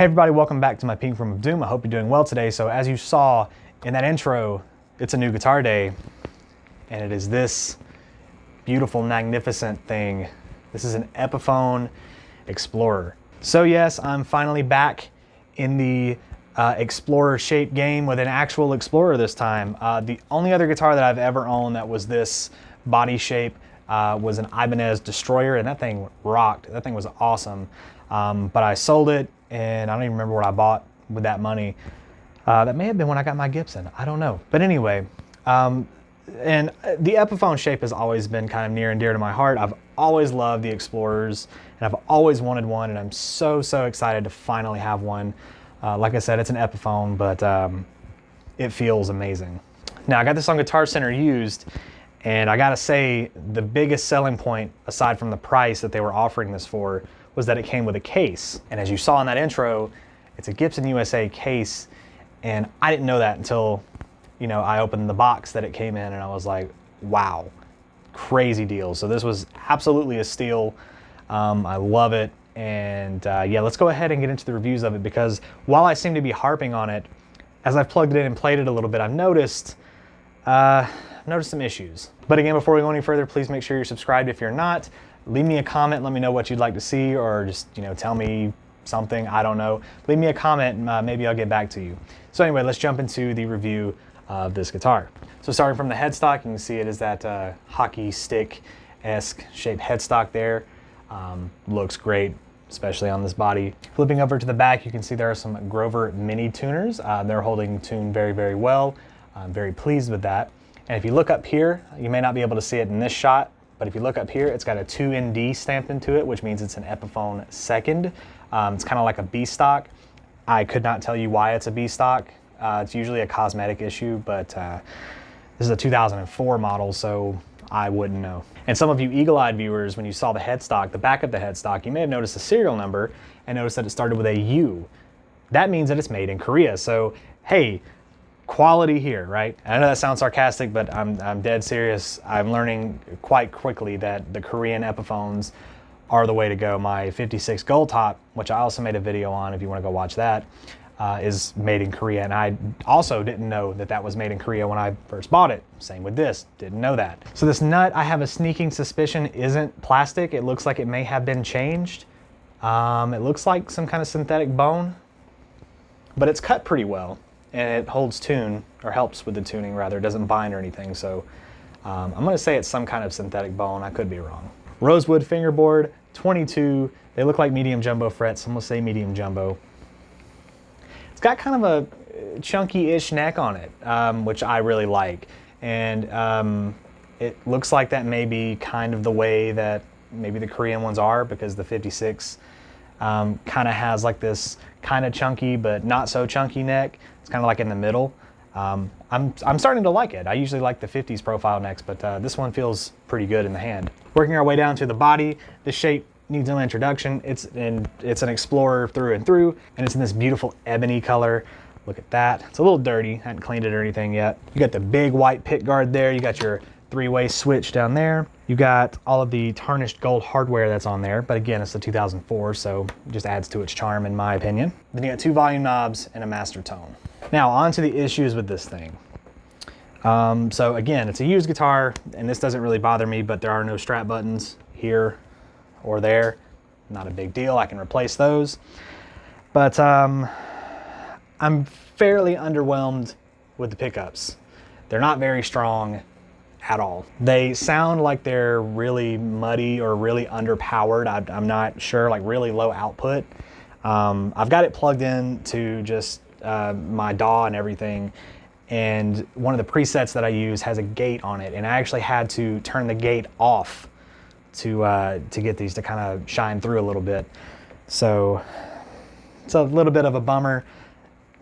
Hey everybody, welcome back to my Pink Room of Doom. I hope you're doing well today. So as you saw in that intro, it's a new guitar day, and it is this beautiful, magnificent thing. This is an Epiphone Explorer. So yes, I'm finally back in the Explorer shape game with an actual Explorer this time. The only other guitar that I've ever owned that was this body shape was an Ibanez Destroyer, and that thing rocked. That thing was awesome. But I sold it, and I don't even remember what I bought with that money. That may have been when I got my Gibson. I don't know. But anyway, and the Epiphone shape has always been kind of near and dear to my heart. I've always loved the Explorers, and I've always wanted one, and I'm so excited to finally have one. Like I said, it's an Epiphone, but it feels amazing. Now, I got this on Guitar Center used, and I gotta say, the biggest selling point, aside from the price that they were offering this for, was that it came with a case. And as you saw in that intro, it's a Gibson USA case, and I didn't know that until, you know, I opened the box that it came in, and I was like, wow, crazy deal. So this was absolutely a steal. I love it, and yeah, let's go ahead and get into the reviews of it, because while I seem to be harping on it, as I've plugged it in and played it a little bit, I've noticed some issues. But again, before we go any further, please make sure you're subscribed if you're not. Leave me a comment, let me know what you'd like to see, or just, you know, tell me something, I don't know. Leave me a comment, and maybe I'll get back to you. So anyway, let's jump into the review of this guitar. So starting from the headstock, you can see it is that hockey stick-esque shaped headstock there. Looks great, especially on this body. Flipping over to the back, you can see there are some Grover mini tuners. They're holding tune very well. I'm very pleased with that. And if you look up here, you may not be able to see it in this shot, but if you look up here, it's got a 2ND stamped into it, which means it's an Epiphone second. It's kind of like a B stock. I could not tell you why it's a B stock. It's usually a cosmetic issue, but this is a 2004 model, so I wouldn't know. And some of you eagle-eyed viewers, when you saw the headstock, the back of the headstock, you may have noticed the serial number and noticed that it started with a U. That means that it's made in Korea. So, hey, quality here, right? I know that sounds sarcastic, but I'm dead serious. I'm learning quite quickly that the Korean Epiphones are the way to go. My 56 Gold Top, which I also made a video on if you want to go watch that, is made in Korea. And I also didn't know that that was made in Korea when I first bought it. Same with this, didn't know that. So this nut, I have a sneaking suspicion, isn't plastic. It looks like it may have been changed. It looks like some kind of synthetic bone, but it's cut pretty well. And it holds tune, or helps with the tuning rather. It doesn't bind or anything, so I'm gonna say it's some kind of synthetic bone. I could be wrong. Rosewood fingerboard, 22. They look like medium jumbo frets. I'm gonna say medium jumbo. It's got kind of a chunky-ish neck on it, which I really like. And it looks like that may be kind of the way that maybe the Korean ones are, because the 56 kind of has like this kind of chunky but not so chunky neck. It's kind of like in the middle. I'm starting to like it. I usually like the 50s profile necks, but this one feels pretty good in the hand. Working our way down to the body, the shape needs no introduction. It's an Explorer through and through, and it's in this beautiful ebony color. Look at that. It's a little dirty. I haven't cleaned it or anything yet. You got the big white pick guard there. You got your three-way switch down there. You got all of the tarnished gold hardware that's on there, but again, it's the 2004, so it just adds to its charm in my opinion. Then you got two volume knobs and a master tone. Now on to the issues with this thing. So again, it's a used guitar, and this doesn't really bother me, but there are no strap buttons here or there. Not a big deal, I can replace those. But I'm fairly underwhelmed with the pickups. They're not very strong at all. They sound like they're really muddy or really underpowered. I'm not sure, like really low output. I've got it plugged in to just my DAW and everything, and one of the presets that I use has a gate on it, and I actually had to turn the gate off to get these to kind of shine through a little bit. So it's a little bit of a bummer.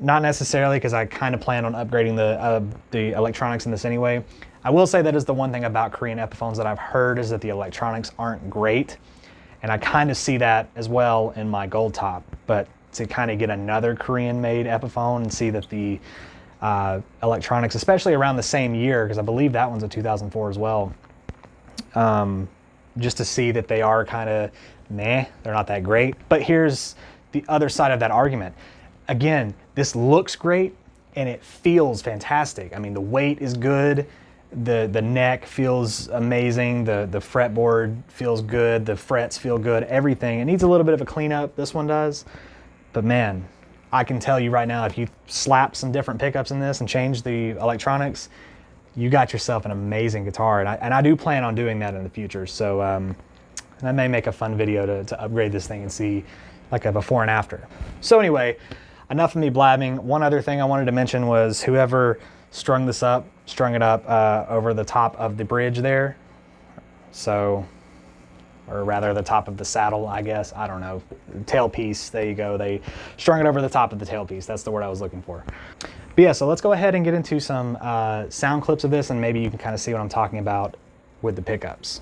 Not necessarily, because I kind of plan on upgrading the electronics in this anyway. I will say that is the one thing about Korean Epiphones that I've heard, is that the electronics aren't great. And I kind of see that as well in my Gold Top. But to kind of get another Korean-made Epiphone and see that the electronics, especially around the same year, because I believe that one's a 2004 as well, just to see that they are kind of meh, they're not that great. But here's the other side of that argument. Again, this looks great and it feels fantastic. I mean, the weight is good. The neck feels amazing. The fretboard feels good. The frets feel good. Everything. It needs a little bit of a cleanup. This one does. But man, I can tell you right now, if you slap some different pickups in this and change the electronics, you got yourself an amazing guitar. And I do plan on doing that in the future. So I may make a fun video to upgrade this thing and see like a before and after. So anyway, enough of me blabbing. One other thing I wanted to mention was whoever strung it up over the top of the bridge there. So, or rather the top of the saddle, I guess. I don't know. Tailpiece, there you go. They strung it over the top of the tailpiece. That's the word I was looking for. But yeah, so let's go ahead and get into some sound clips of this, and maybe you can kind of see what I'm talking about with the pickups.